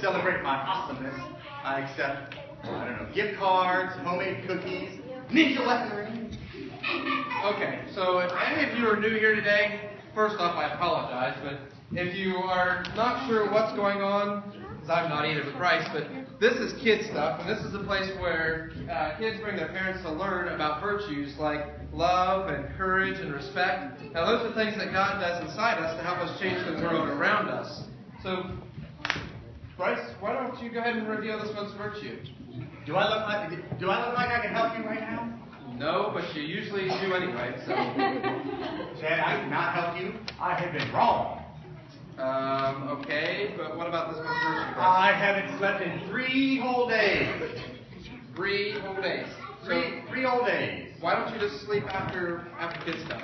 celebrate my awesomeness, I accept, I don't know, gift cards, homemade cookies, ninja weaponry. Okay, so if any of you are new here today, first off, I apologize, but if you are not sure what's going on, because I'm not either with Bryce, but this is KidStuf, and this is a place where kids bring their parents to learn about virtues like love and courage and respect. Now, those are things that God does inside us to help us change the world around us. So, Bryce, why don't you go ahead and reveal this one's virtue? Do I look like I can help you right now? No, but you usually do anyway, so. Chad, I cannot help you. I have been wrong. Okay, but what about this one's virtue, Bryce? I haven't slept in 3 whole days. 3 whole days. Three whole days. Why don't you just sleep after KidStuf?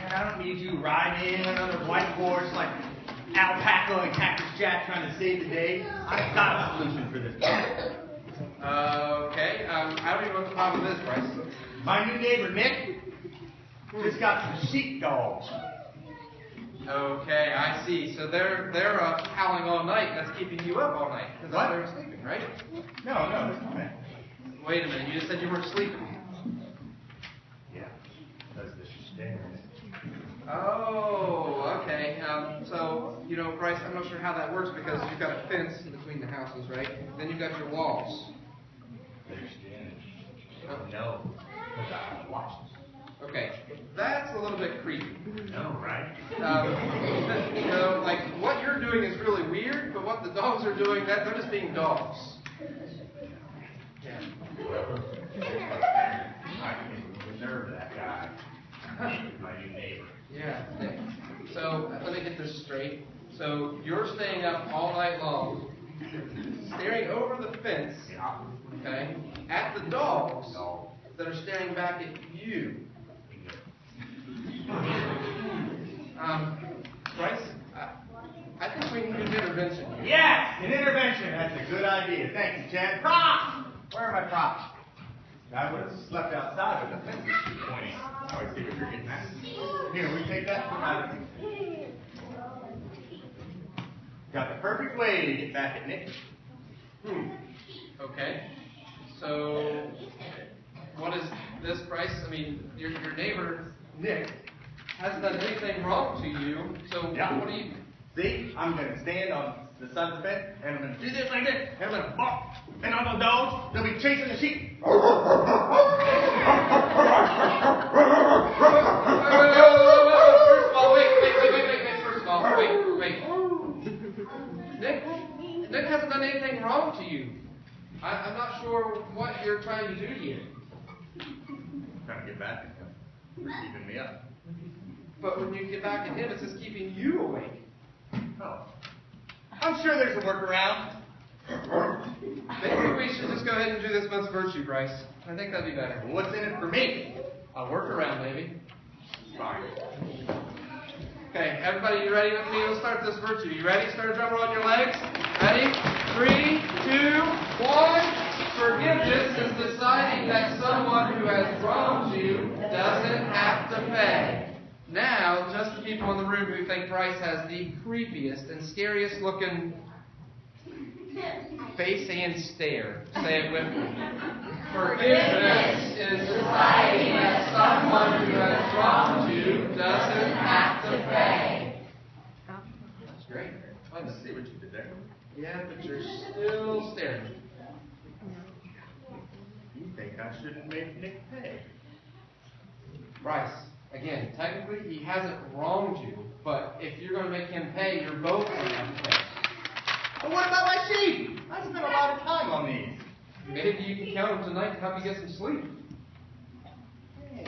And I don't need you riding on a white horse like Alpaca and Cactus Jack trying to save the day. I've got a solution for this problem. Okay, I don't even know what the problem is, Bryce. My new neighbor, Nick, just got some sheepdogs. Okay, I see. So they're howling all night, and that's keeping you up all night. Because What? they were sleeping, right? No, that's not it. Wait a minute, you just said you weren't sleeping. Yeah, because the stairs. Oh, okay. So, Bryce, I'm not sure how that works because you've got a fence in between the houses, right? Then you've got your walls. Oh, no, because I have watched. Okay, that's a little bit creepy. No, right? Like what you're doing is really weird, but what the dogs are doing, they're just being dogs. Yeah. I can move the nerve of that guy. My new neighbor. Yeah. So let me get this straight. So you're staying up all night long, staring over the fence, okay, at the dogs that are staring back at you. Bryce, I think we need an intervention here. Yes, an intervention. That's a good idea. Thank you, Chad. Props! Where are my props? I would have slept outside with the fences pointing. I always think if you're getting that. Here, we take that from out of you. Got the perfect way to get back at Nick. Okay. So, what is this, Bryce? I mean, your neighbor, Nick, hasn't done anything wrong to you, so Yeah. what do you... See, I'm going to stand on the side of the fence, and I'm going to do this like this, and I'm going to bark. And all the dogs, they'll be chasing the sheep. First of all, wait. Nick hasn't done anything wrong to you. I'm not sure what you're trying to do here. I'm trying to get back at him. You're keeping me up. But when you get back at him, it's just keeping you awake. Oh. I'm sure there's a workaround. Maybe we should just go ahead and do this month's virtue, Bryce. I think that'd be better. What's in it for me? I'll work around, maybe. Fine. Okay, everybody, you ready with me? Let's start this virtue. You ready? Start a drum roll on your legs. Ready? 3, 2, 1. Forgiveness is deciding that someone who has wronged you doesn't have to pay. Now, just the people in the room who think Bryce has the creepiest and scariest looking face and stare. Say it with me. Forgiveness is deciding that someone who has wronged you doesn't have to pay. That's great. Let's see what you did there. Yeah, but you're still staring. You think I shouldn't make Nick pay? Bryce, again, technically he hasn't wronged you, but if you're going to make him pay, you're both going to have to pay. Well, what about my sheep? I spent a lot of time on these. Maybe you can count them tonight to help you get some sleep.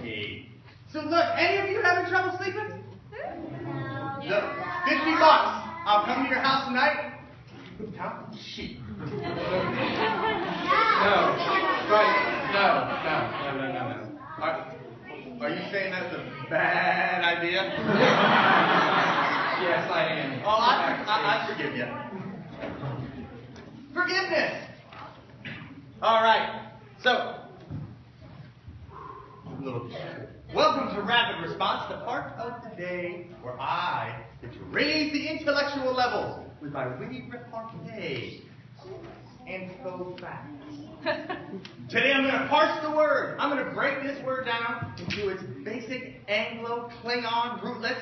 Hey. So look, any of you having trouble sleeping? Look, $50. I'll come to your house tonight. Count sheep. No. Bryce, no. Are you saying that's a bad idea? Yes, I am. Oh, I forgive you. Forgiveness. All right. So, welcome to Rapid Response, the part of the day where I get to raise the intellectual levels with my witty repartee and faux facts. Today I'm going to parse the word. I'm going to break this word down into its basic Anglo-Klingon rootlets,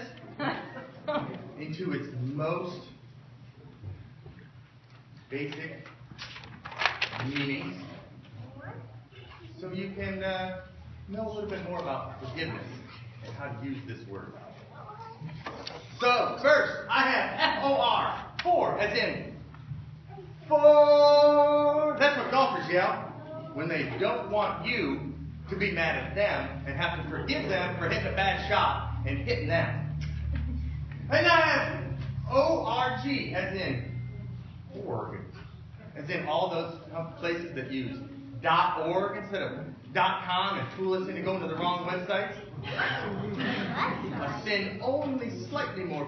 into its most basic meanings, so you can know a little bit more about forgiveness and how to use this word. So, first, I have F-O-R, for, as in, for. That's what golfers yell when they don't want you to be mad at them and have to forgive them for hitting a bad shot and hitting them. And I have O-R-G, as in, org, as in all those places that use .org instead of .com and fool us into going to the wrong websites. A sin only slightly more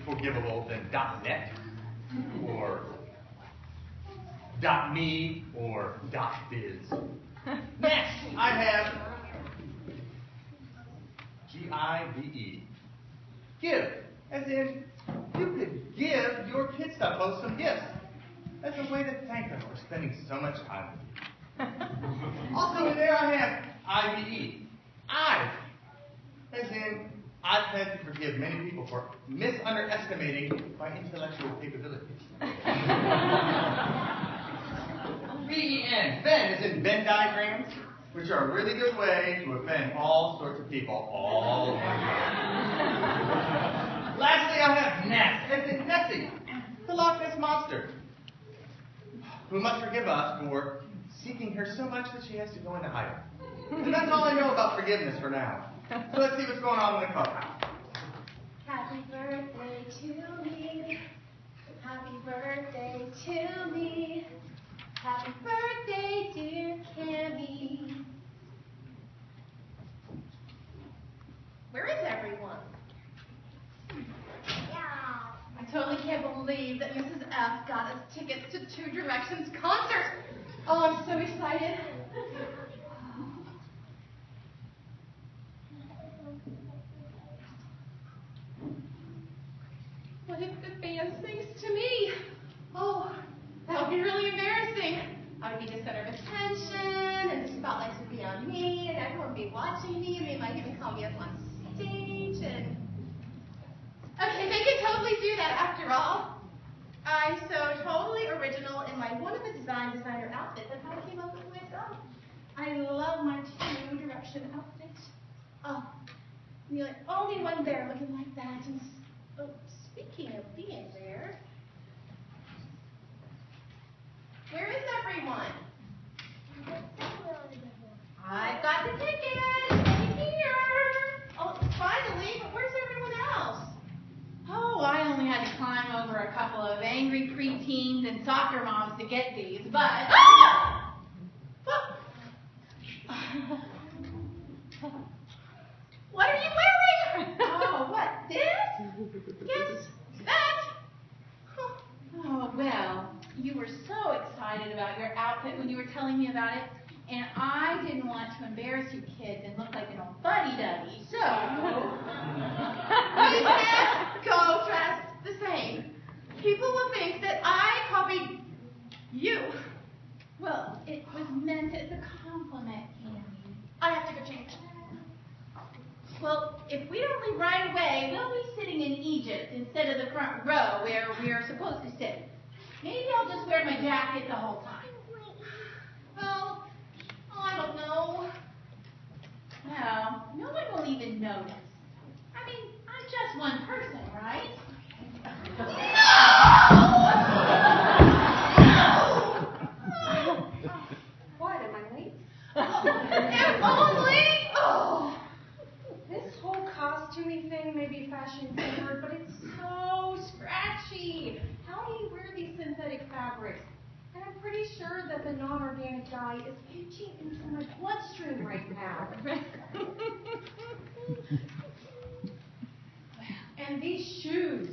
forgivable than .net or .me or .biz. Next, I have G-I-V-E. Give, as in you could give your KidStuf host some gifts as a way to thank them for spending so much time with you. Also in there I have I-V-E. I've, as in I've had to forgive many people for misunderestimating my intellectual capabilities. V-E-N, Venn, as in Venn diagrams, which are a really good way to offend all sorts of people all the time. Lastly, I have Ness, as in Nessie, the Loch Ness Monster, who must forgive us for seeking her so much that she has to go into hiding. And that's all I know about forgiveness for now. So let's see what's going on in the clubhouse. Happy birthday to me. Happy birthday to me. Happy birthday, dear Cammy. Where is everyone? I totally can't believe that Mrs. F got us tickets to Two Directions concert. Oh, I'm so excited. What if the band sings to me? Oh, that would be really embarrassing. I would be the center of attention, and the spotlights would be on me, and everyone would be watching me, and they might even call me up on stage, and... Okay, they can totally do that after all. I'm so totally original in my designer outfit that I came up with myself. I love my Two Direction outfit. Oh, I'm the only one there looking like that. And oh, speaking of being there, where is everyone? I've got the tickets. Right here. Oh, finally, but where's everyone else? Oh, I only had to climb over a couple of angry preteens and soccer moms to get these, but... Ah! What are you wearing? Oh, what, this? Yes, that. Oh, well, you were so excited about your outfit when you were telling me about it, and I didn't want to embarrass you kids and look like an old fuddy-duddy, so... You can't go dressed the same. People will think that I copied you. Well, it was meant as a compliment, Candy. I have to go change. Well, if we don't leave right away, we'll be sitting in Egypt instead of the front row where we're supposed to sit. Maybe I'll just wear my jacket the whole time. Well, I don't know. Well, no one will even notice. I mean, I'm just one person, right? What, am I late? If only! Oh. This whole costuming thing may be fashion forward, but it's so scratchy. How do you wear these synthetic fabrics? And I'm pretty sure that the non-organic dye is pitching into my bloodstream right now. And these shoes.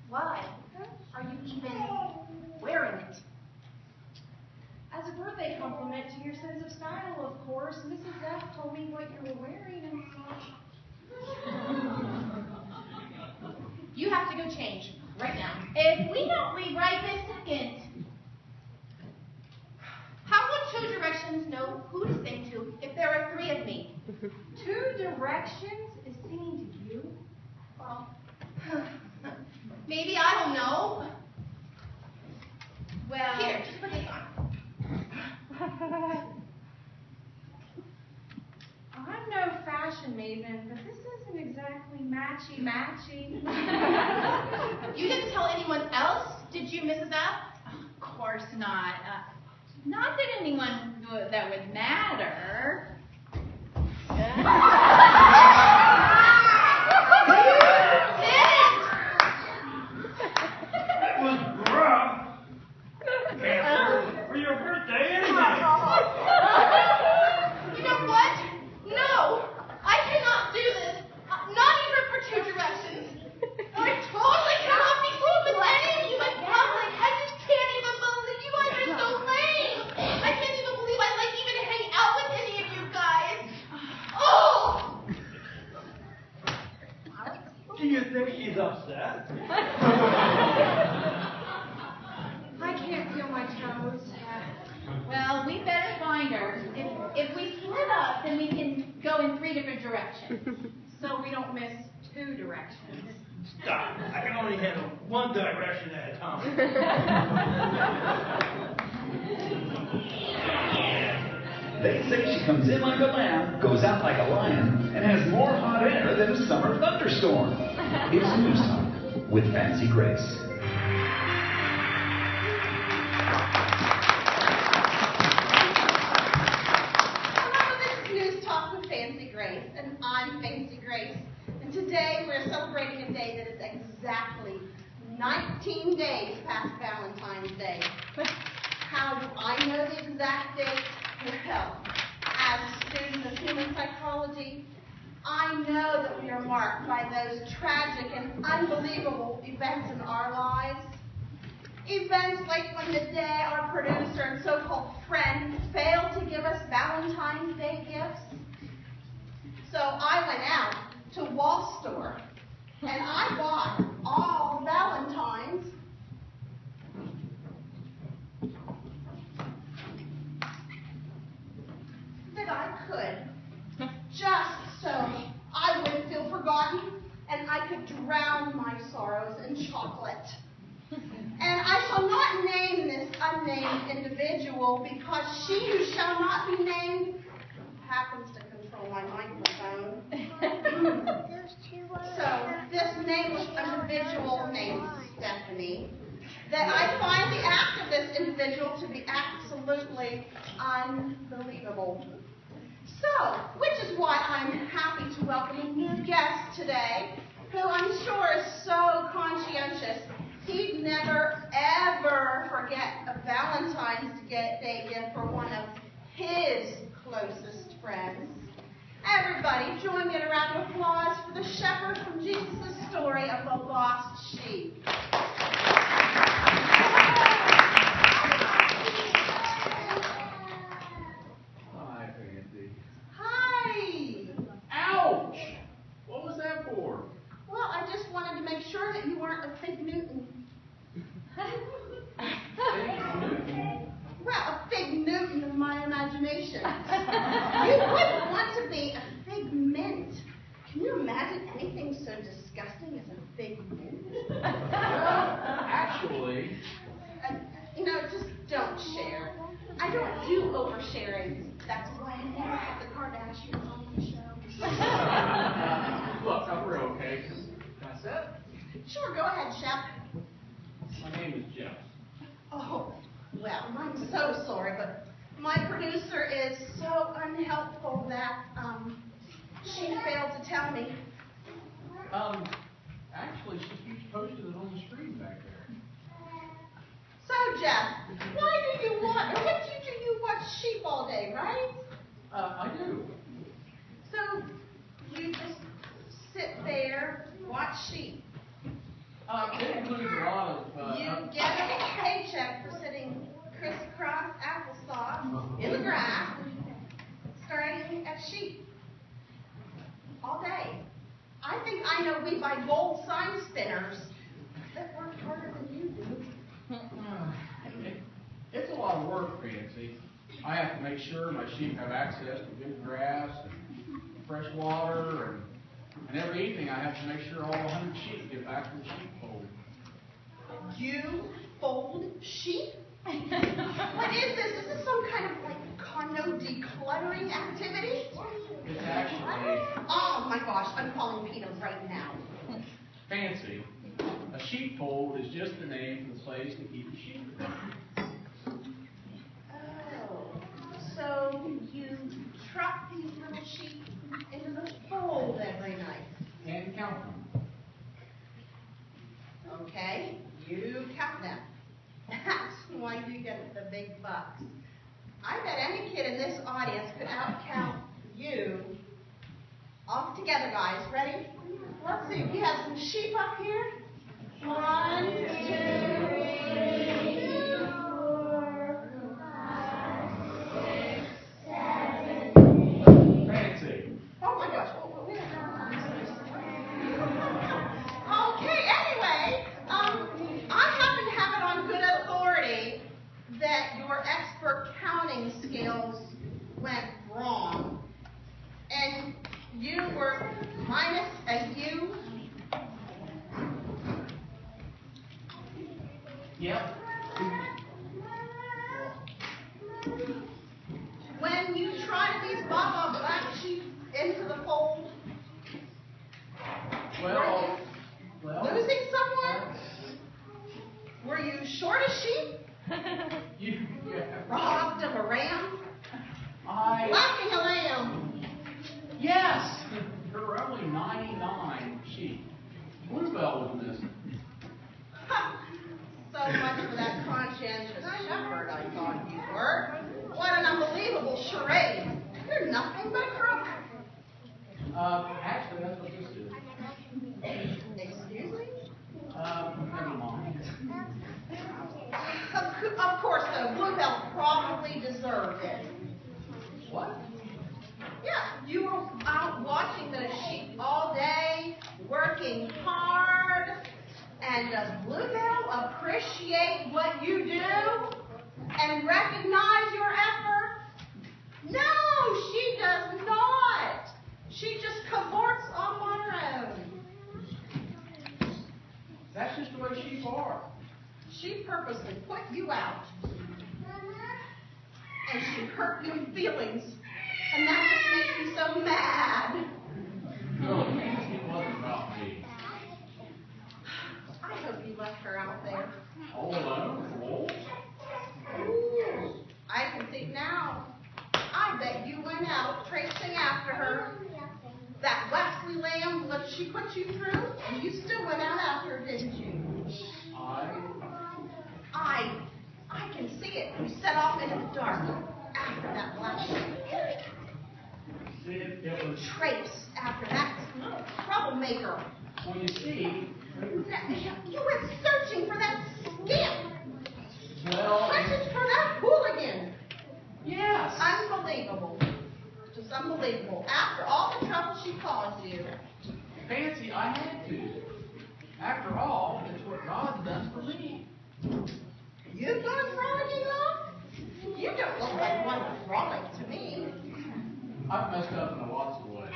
Why are you even wearing it? As a birthday compliment to your sense of style, of course. Mrs. F told me what you were wearing and such. You have to go change right now. If we don't leave right this second. How will Two Directions know who to sing to if there are 3 of me? Two Directions is singing to you? Well, maybe I don't know. Well, Here, just put this on. I'm no fashion maven, but this isn't exactly matchy-matchy. You didn't tell anyone else, did you, Mrs. F? of course not. Not that anyone that would matter. It was rough. For your birthday anyway. You know what? No, I cannot do this. Not even for Two Directions. I totally cannot be seen with any of you in public. I just can't even believe you guys are so lame. I can't even believe I like even hang out with any of you guys. Oh! Do you think she's upset? I can't feel my toes. Well, we better find her. If we split up, then we can go in 3 different directions. So we don't miss 2 directions. Stop. I can only handle one direction at a time. They say she comes in like a lamb, goes out like a lion, and has more hot air than a summer thunderstorm. It's News Talk with Fancy Grace. Hello, this is News Talk with Fancy Grace, and I'm Fancy Grace. And today we're celebrating a day that is exactly 19 days past Valentine's Day. How do I know the exact date? Well, as a student of human psychology, I know that we are marked by those tragic and unbelievable events in our lives. Events like when the day our producer and so-called friend failed to give us Valentine's Day gifts. So I went out to Wall Store and I bought all Valentines. That I could, just so I wouldn't feel forgotten and I could drown my sorrows in chocolate. And I shall not name this unnamed individual because she who shall not be named happens to control my microphone. So this nameless individual named Stephanie, that I find the act of this individual to be absolutely unbelievable. So, which is why I'm happy to welcome a new guest today, who I'm sure is so conscientious, he'd never, ever forget a Valentine's Day gift for one of his closest friends. Everybody, join me in a round of applause for the shepherd from Jesus' story of the lost sheep. Hi, Fancy. Hi. Ouch! What was that for? Well, I just wanted to make sure that you weren't a fig Newton. Well, a fig Newton of my imagination. You wouldn't want to be a fig mint. Can you imagine anything so disgusting as a fig mint? Actually, Just don't share. I don't do oversharing. That's why I never have the Kardashians on the show. look, I'm real okay. Can I sit? Sure, go ahead, Shep. My name is Jeff. Oh, well, I'm so sorry, but my producer is so unhelpful that she failed to tell me. Actually, she keeps posting it on the screen back there. So, Jeff, what do you watch sheep all day, right? I do. So, you just sit there, watch sheep. It includes a lot of. You get a paycheck for sitting crisscross applesauce in the grass, staring at sheep all day. I think I know we buy gold sign spinners that work fancy. I have to make sure my sheep have access to good grass and fresh water, and every evening I have to make sure all 100 sheep get back to the sheepfold. You fold sheep? What is this? Is this some kind of like condo decluttering activity? It's actually Oh my gosh, I'm calling Pino right now. fancy. A sheepfold is just the name for the place to keep the sheep. Oh, so you truck these little sheep into the fold every night? And count them. Okay, you count them. That's why you get the big bucks. I bet any kid in this audience could outcount you. All together, guys. Ready? Let's see if you have some sheep up here. 1, 2, 3, 4, 5, 6, 7. Fancy. Oh my gosh. Okay, anyway, I happen to have it on good authority that your expert counting skills went wrong, and you were minus a U. Yep. When you tried these Baba black sheep into the fold, Well, losing someone? Were you short a sheep? Robbed of a ram? Lacking a lamb? Yes. There were only 99 sheep. Bluebell was missing. So much for that conscientious shepherd I thought you were. What an unbelievable charade. You're nothing but a crook. Actually, that's what this is. Excuse me? Never mind. Of course, though, Bluebell probably deserved it. What? Yeah, you were out watching those sheep all day, working hard. And does Bluebell appreciate what you do and recognize your effort? No, she does not. She just cavorts off on her own. That's just the way sheep are. She purposely put you out. And she hurt your feelings. And that just makes me so mad. No, it wasn't about me. I hope you left her out there. All alone with wolves? Ooh, I can think now. I bet you went out tracing after her. That Wesley lamb that she put you through, and you still went out after her, didn't you? I can see it. You set off in the dark after that black sheep. It was. Trace after that troublemaker. Well, you see. You went searching for that scamp. Well. Hunted for that hooligan. Yes. Unbelievable. Just unbelievable. After all the trouble she caused you. Fancy, I had to. After all, it's what God's done for me. You've gone frolicking off? You don't look like one to frolic to me. I've messed up in lots of ways.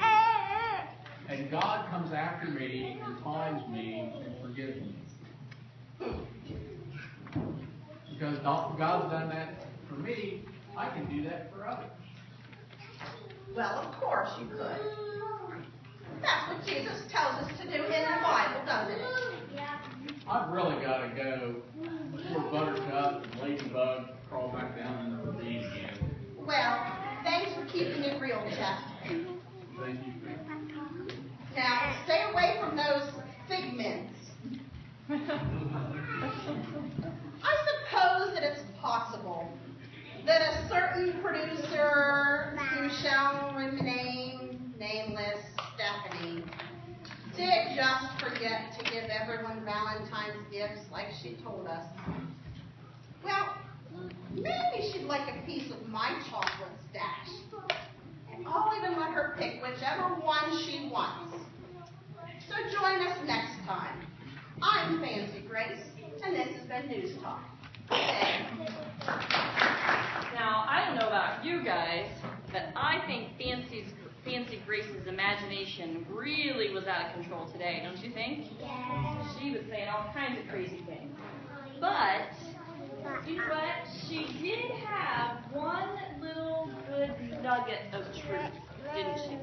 And God comes after me and finds me and forgives me. Because God's done that for me, I can do that for others. Well, of course you could. That's what Jesus tells us to do in the Bible, doesn't it? Yeah. I've really got to go before Buttercup and Ladybug crawl back down in the ravine again. Well, thanks for keeping it real, Chet. Thank you. Now, stay away from those figments. I suppose that it's possible that a certain producer who shall remain nameless, Stephanie, did just forget to give everyone Valentine's gifts like she told us. Well, maybe she'd like a piece of my chocolate stash. And I'll even let her pick whichever one she wants. So join us next time. I'm Fancy Grace, and this has been News Talk. Good day. Now, about you guys, but I think Fancy Grace's imagination really was out of control today, don't you think? Yeah. She was saying all kinds of crazy things. But, you know what? She did have one little good nugget of truth, didn't she?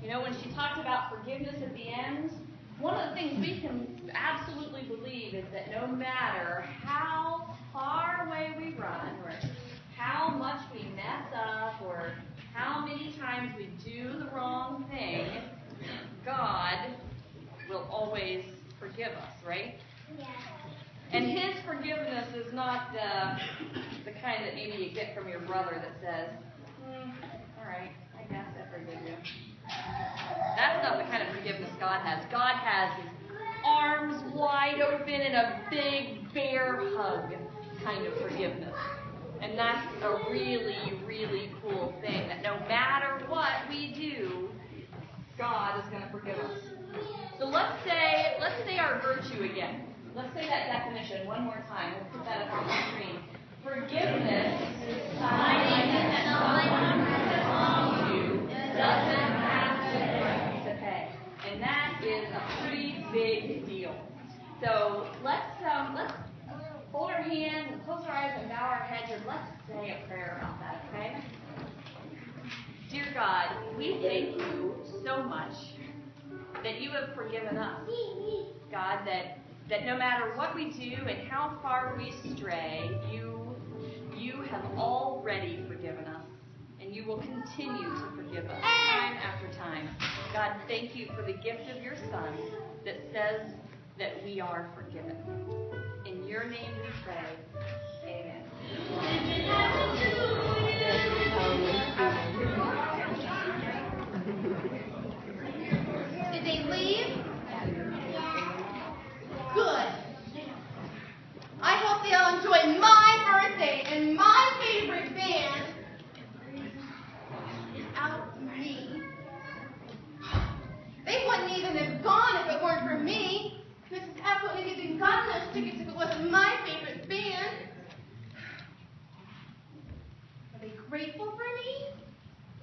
You know, when she talked about forgiveness at the end, one of the things we can absolutely believe is that no matter how far away we run, or how much we mess up, or how many times we do the wrong thing, God will always forgive us, right? Yeah. And His forgiveness is not the kind that maybe you get from your brother that says, all right, I guess I forgive you. That's not the kind of forgiveness God has. God has His arms wide open and a big bear hug kind of forgiveness. And that's a really, really cool thing, that no matter what we do, God is going to forgive us. So let's say our virtue again. Let's say that definition one more time. Let's put that up on the screen. Forgiveness is finding that someone has wronged you doesn't have to pay. And that is a pretty big deal. So let's fold our hands and close our eyes and bow our heads, and let's say a prayer about that, okay? Dear God, we thank you so much that you have forgiven us. God, that no matter what we do and how far we stray, you have already forgiven us, and you will continue to forgive us time after time. God, thank you for the gift of your Son that says that we are forgiven. In your name we pray. Amen. Did they leave? Good. I hope they all enjoy my birthday and my favorite band without me. They wouldn't even have gone if it weren't for me. Mrs. F wouldn't have even gotten those tickets if it wasn't my favorite band. Are they grateful for me?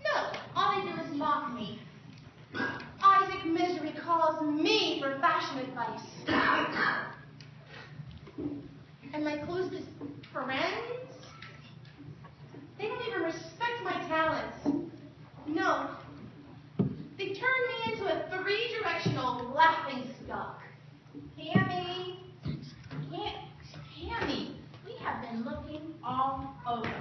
No. All they do is mock me. Isaac Misery calls me for fashion advice. And my closest friends? They don't even respect my talents. No. They turn me into a three-directional laughing stock. Tammy, we have been looking all over.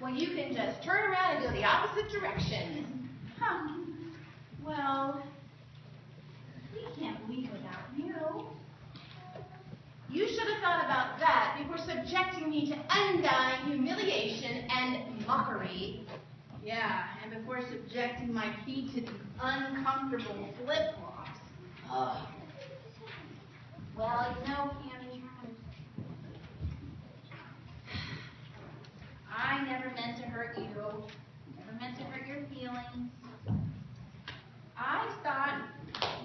Well, you can just turn around and go the opposite direction. Huh. Well, we can't leave without you. You should have thought about that before subjecting me to undying humiliation and mockery. Yeah, and before subjecting my feet to these uncomfortable flip-flops. Ugh. Well, you know, Tammy, I never meant to hurt you. Never meant to hurt your feelings. I thought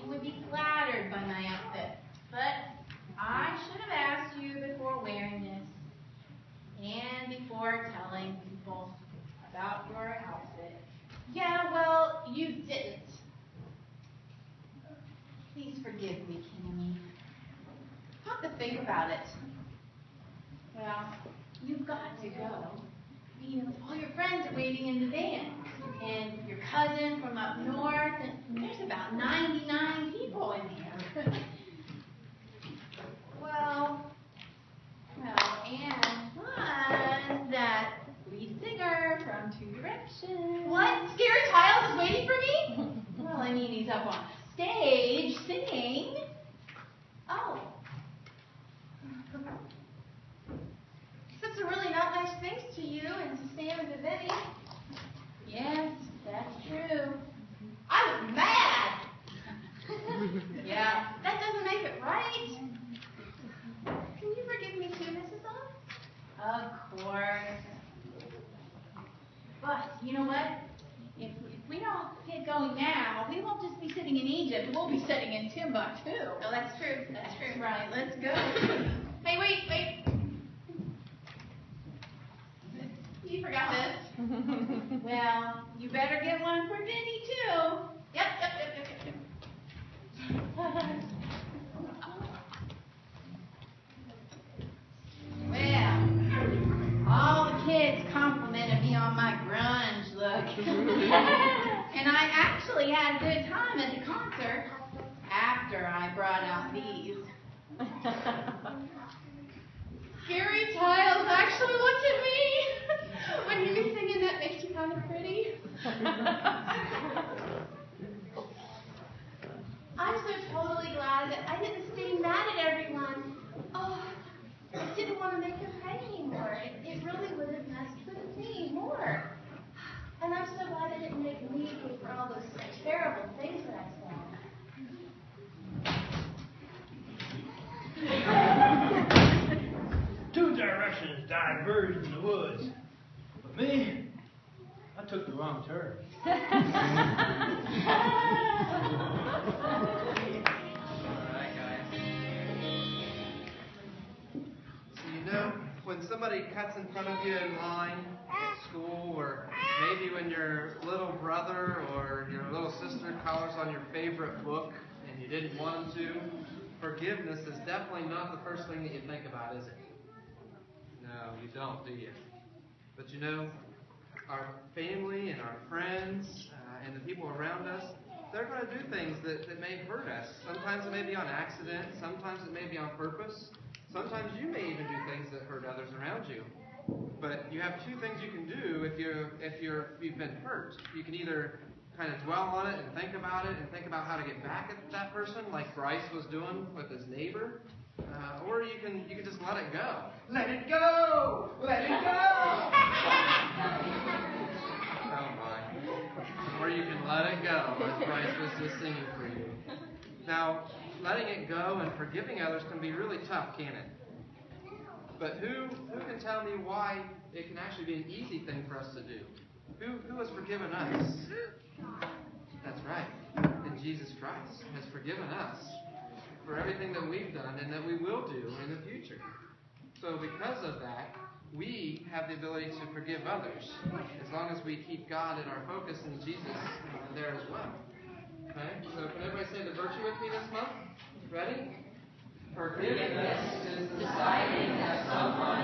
you would be flattered by my outfit, but I should have asked you before wearing this and before telling people about your outfit. Yeah, well, you didn't. Please forgive me, Tammy. I'll have to think about it. Well, you've got to go. I mean, all your friends are waiting in the van. And your cousin from up north, and there's about 99 people in here. Well, and plus that lead singer from Two Directions. what? Scary Tiles is waiting for me? Well, I mean, he's up on stage singing. Oh. That's a really not nice thanks to you and to Sam and to Vinny. Yes, that's true. I was mad. Yeah. That doesn't make it right. Can you forgive me too, Mrs. O? Of course. But, you know what? If we don't get going now, we won't just be sitting in Egypt. We'll be sitting in Timbuktu. Oh, that's true. That's true. Right, let's go. Hey, wait. Well, you better get one for Vinny, too. Yep. Well, all the kids complimented me on my grunge look. And I actually had a good time at the concert after I brought out these. Harry Styles actually looked at me when he was singing That Makes You Kind of Pretty. I'm so totally glad that I didn't stay mad at everyone. Oh, I didn't want to make them pay anymore. It really would have messed with me more. And I'm so glad I didn't make me pay for all those terrible things that I said. Two directions diverged in the woods. But me, I took the wrong turn. Alright, guys. So you know, when somebody cuts in front of you in line at school, or maybe when your little brother or your little sister colors on your favorite book and you didn't want them to, forgiveness is definitely not the first thing that you think about, is it? No, you don't, do you? But you know, our family and our friends and the people around us, they're going to do things that may hurt us. Sometimes it may be on accident. Sometimes it may be on purpose. Sometimes you may even do things that hurt others around you. But you have two things you can do if you've been hurt. You can either kind of dwell on it and think about how to get back at that person, like Bryce was doing with his neighbor, or you can just let it go. Let it go! Let it go! Oh my. Or you can let it go, as Bryce was just singing for you. Now, letting it go and forgiving others can be really tough, can't it? But who can tell me why it can actually be an easy thing for us to do? Who has forgiven us? That's right. And Jesus Christ has forgiven us for everything that we've done and that we will do in the future. So because of that, we have the ability to forgive others as long as we keep God in our focus and Jesus there as well. Okay? So can everybody say the virtue with me this month? Ready? Forgiveness is deciding that someone